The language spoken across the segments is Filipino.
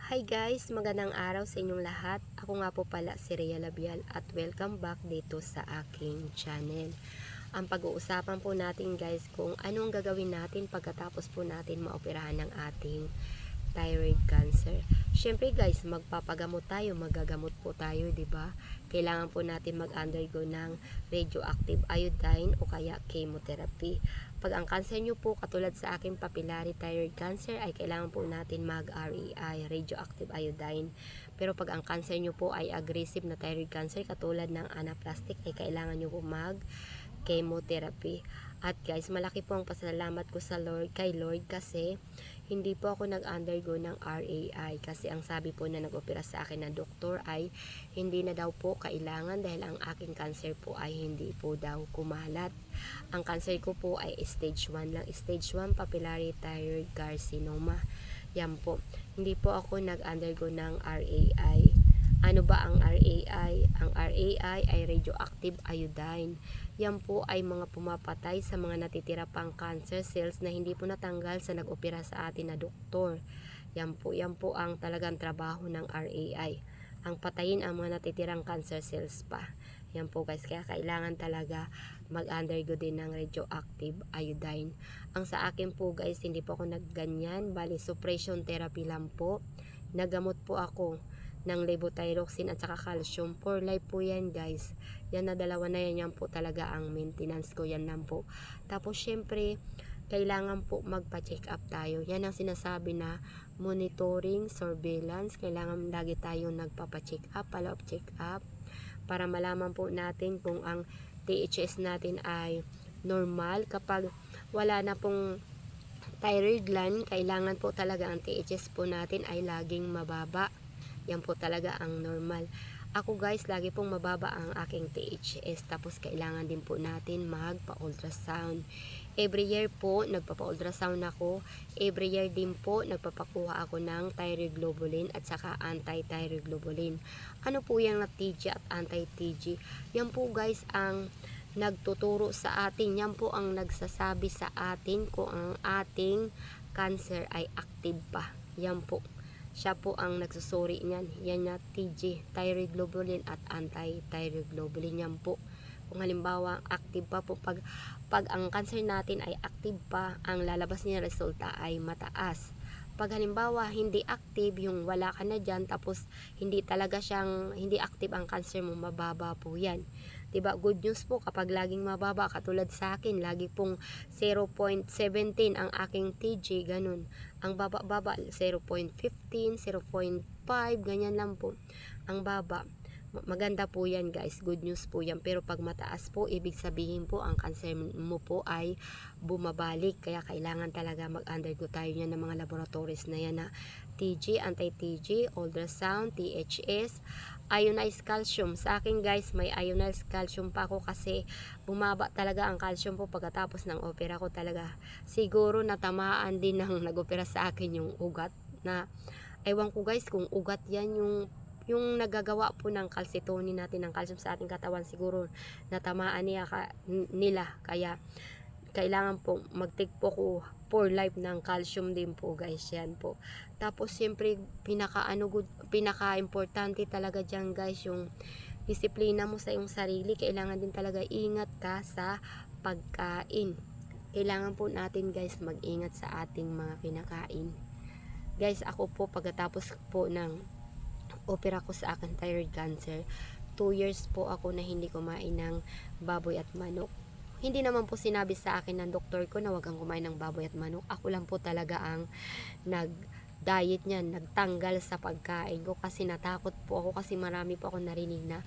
Hi guys, magandang araw sa inyong lahat. Ako nga po pala si Rhea Labial at welcome back dito sa aking channel. Ang pag-uusapan po natin guys kung anong gagawin natin pagkatapos po natin maoperahan ng ating thyroid cancer. Syempre guys, magpapagamot tayo, magagamot po tayo, 'di ba? Kailangan po natin mag-undergo ng radioactive iodine o kaya chemotherapy. Pag ang cancer nyo po katulad sa aking papillary thyroid cancer ay kailangan po natin mag-REI, radioactive iodine. Pero pag ang cancer nyo po ay aggressive na thyroid cancer katulad ng anaplastic ay kailangan nyo po chemotherapy. At guys, malaki po ang pasalamat ko sa Lord, kay Lord kasi hindi po ako nag-undergo ng RAI kasi ang sabi po na nag-opera sa akin na doktor ay hindi na daw po kailangan dahil ang aking cancer po ay hindi po daw kumalat. Ang cancer ko po ay stage 1 lang, stage 1 papillary thyroid carcinoma. Yan po. Hindi po ako nag-undergo ng RAI. Ano ba ang RAI? Ang RAI ay radioactive iodine. Yan po ay mga pumapatay sa mga natitira pang cancer cells na hindi po natanggal sa nag-opera sa atin na doktor. Yan po ang talagang trabaho ng RAI. Ang patayin ang mga natitirang cancer cells pa. Yan po guys, kaya kailangan talaga mag-undergo din ng radioactive iodine. Ang sa akin po guys, hindi po ako nagganyan. Bali, suppression therapy lang po. Nagamot po ako ng levothyroxine at saka calcium. For life po yan guys. Yan na dalawa na yan po talaga ang maintenance ko. Yan lang po. Tapos syempre, kailangan po magpa-check up tayo. Yan ang sinasabi na monitoring, surveillance. Kailangan lagi tayo nagpapa-check up, follow-up check up para malaman po natin kung ang THS natin ay normal. Kapag wala na pong thyroid gland, kailangan po talaga ang THS po natin ay laging mababa. Yan po talaga ang normal. Ako guys, lagi pong mababa ang aking THS. Tapos kailangan din po natin magpa-ultrasound. Every year po, nagpapa-ultrasound ako. Every year din po, nagpapakuha ako ng thyroglobulin at saka anti-thyroglobulin. Ano po yung TG at anti-TG? Yan po guys ang nagtuturo sa atin. Yan po ang nagsasabi sa atin kung ang ating cancer ay active pa. Yan po. Siya po ang nagsusuri niyan. Yan na TG, thyroglobulin at anti-thyroglobulin. Yan po. Kung halimbawa active pa po, pag ang cancer natin ay active pa, ang lalabas niya resulta ay mataas. Pag halimbawa hindi active, yung wala ka na dyan, tapos hindi active ang cancer mo, mababa po yan. Diba? Good news po kapag laging mababa, katulad sa akin, lagi pong 0.17 ang aking TG, ganun. Ang baba-baba, 0.15, 0.5, ganyan lang po. Ang baba. Maganda po yan guys, good news po yan. Pero pag mataas po, ibig sabihin po ang cancer mo po ay bumabalik. Kaya kailangan talaga mag-undergo tayo yan ng mga laboratories na yan na TG, anti-TG, ultrasound, THS, ionized calcium. Sa akin guys, may ionized calcium pa ako kasi bumaba talaga ang calcium po pagkatapos ng opera ko talaga. Siguro natamaan din ng nag-opera sa akin yung ugat na, ewan ko guys kung ugat yan yung nagagawa po ng calcitonin natin ng calcium sa ating katawan, siguro natamaan nila kaya kailangan po mag-take po ko for life ng calcium din po guys. Yan po. Tapos siyempre pinaka importante talaga diyan guys yung disiplina mo sa iyong sarili. Kailangan din talaga ingat ka sa pagkain. Kailangan po natin guys mag-ingat sa ating mga kinakain. Guys, ako po pagkatapos po ng opera ko sa akin thyroid cancer, 2 years po ako na hindi kumain ng baboy at manok. Hindi naman po sinabi sa akin ng doktor ko na wag kang kumain ng baboy at manok. Ako lang po talaga ang nag-diet niyan, nagtanggal sa pagkain ko kasi natakot po ako kasi marami po ako narinig na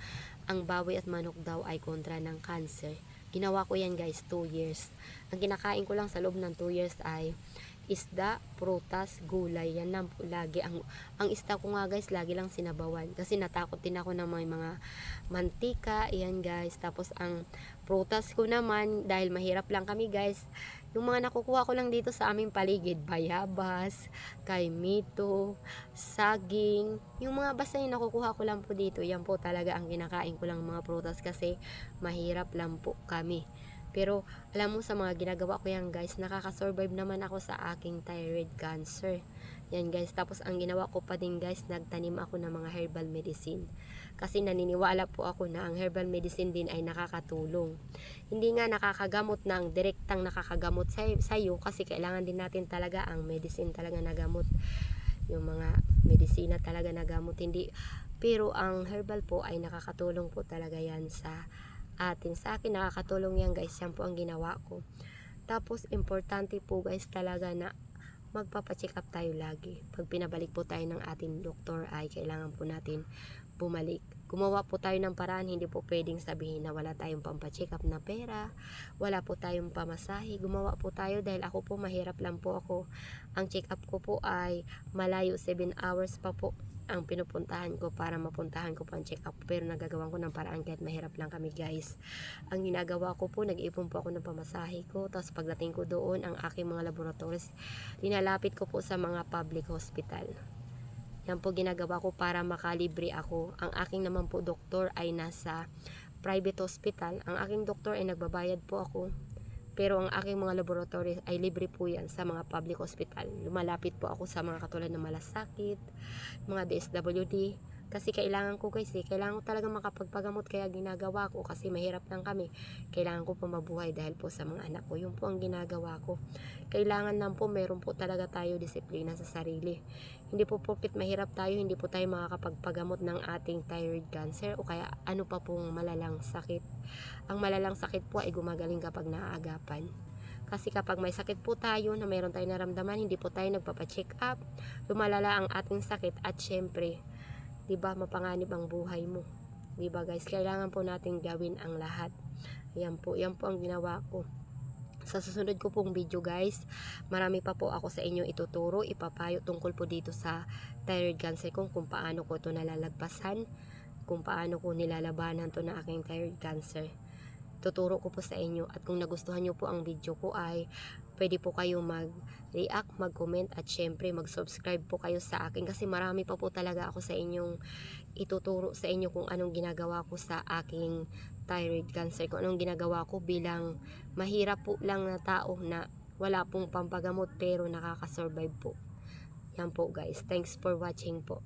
ang baboy at manok daw ay kontra ng cancer. Ginawa ko yan guys, 2 years. Ang kinakain ko lang sa loob ng 2 years ay isda, prutas, gulay. Yan lang po lagi. Ang isda ko nga guys, lagi lang sinabawan. Kasi natakot din ako ng mga mantika. Yan guys. Tapos ang prutas ko naman, dahil mahirap lang kami guys, yung mga nakukuha ko lang dito sa aming paligid, bayabas, kaimito, saging, yung mga basta yung nakukuha ko lang po dito, yan po talaga ang kinakain ko lang mga prutas kasi mahirap lang po kami. Pero alam mo sa mga ginagawa ko yan guys, nakakasurvive naman ako sa aking thyroid cancer. Yan guys, tapos ang ginawa ko pa din guys, nagtanim ako ng mga herbal medicine. Kasi naniniwala po ako na ang herbal medicine din ay nakakatulong. Hindi nga nakakagamot ng direktang nakakagamot sa iyo, kasi kailangan din natin talaga ang medicine talaga na gamot. Yung mga medisina talaga na gamot, hindi. Pero ang herbal po ay nakakatulong po talaga yan sa atin. Sa akin nakakatulong yan guys, yan po ang ginawa ko. Tapos importante po guys talaga na magpapacheck up tayo lagi. Pag pinabalik po tayo ng ating doktor ay kailangan po natin bumalik. Gumawa po tayo ng paraan, hindi po pwedeng sabihin na wala tayong pampacheck up na pera, wala po tayong pamasahe. Gumawa po tayo dahil ako po mahirap lang po ako. Ang check up ko po ay malayo, 7 hours pa po ang pinupuntahan ko para mapuntahan ko po ang check up, pero nagagawan ko ng paraan kahit mahirap lang kami guys. Ang ginagawa ko po, nag-ipon po ako ng pamasahe ko, tapos pagdating ko doon, ang aking mga laboratories linalapit ko po sa mga public hospital. Yan po ginagawa ko para makalibre ako. Ang aking naman po doktor ay nasa private hospital. Ang aking doktor ay nagbabayad po ako, pero ang aking mga laboratory ay libre po yan sa mga public hospital. Lumalapit po ako sa mga katulad ng malasakit, mga DSWD. Kasi kailangan ko guys kailangan ko talaga makapagpagamot, kaya ginagawa ko kasi mahirap lang kami. Kailangan ko po mabuhay dahil po sa mga anak ko. Yun po ang ginagawa ko. Kailangan lang po meron po talaga tayo disiplina sa sarili. Hindi po porket mahirap tayo, hindi po tayo makakapagpagamot ng ating thyroid cancer o kaya ano pa pong malalang sakit. Ang malalang sakit po ay gumagaling kapag naaagapan. Kasi kapag may sakit po tayo na mayroon tayong naramdaman, hindi po tayo nagpapacheck up, lumalala ang ating sakit at syempre, 'di ba, mapanganib ang buhay mo. 'Di ba guys? Kailangan po nating gawin ang lahat. Yan po ang ginawa ko. Sa susunod ko pong video guys, marami pa po ako sa inyo ituturo, ipapayo tungkol po dito sa thyroid cancer kung paano ko ito nalalagpasan, kung paano ko nilalabanan to na aking thyroid cancer. Tuturo ko po sa inyo, at kung nagustuhan nyo po ang video ko ay pwede po kayo mag-react, mag-comment, at syempre mag-subscribe po kayo sa akin, kasi marami pa po talaga ako sa inyong ituturo sa inyo kung anong ginagawa ko sa aking thyroid cancer, kung anong ginagawa ko bilang mahirap po lang na tao na wala pong pampagamot pero nakakasurvive po. Yan po guys, thanks for watching po.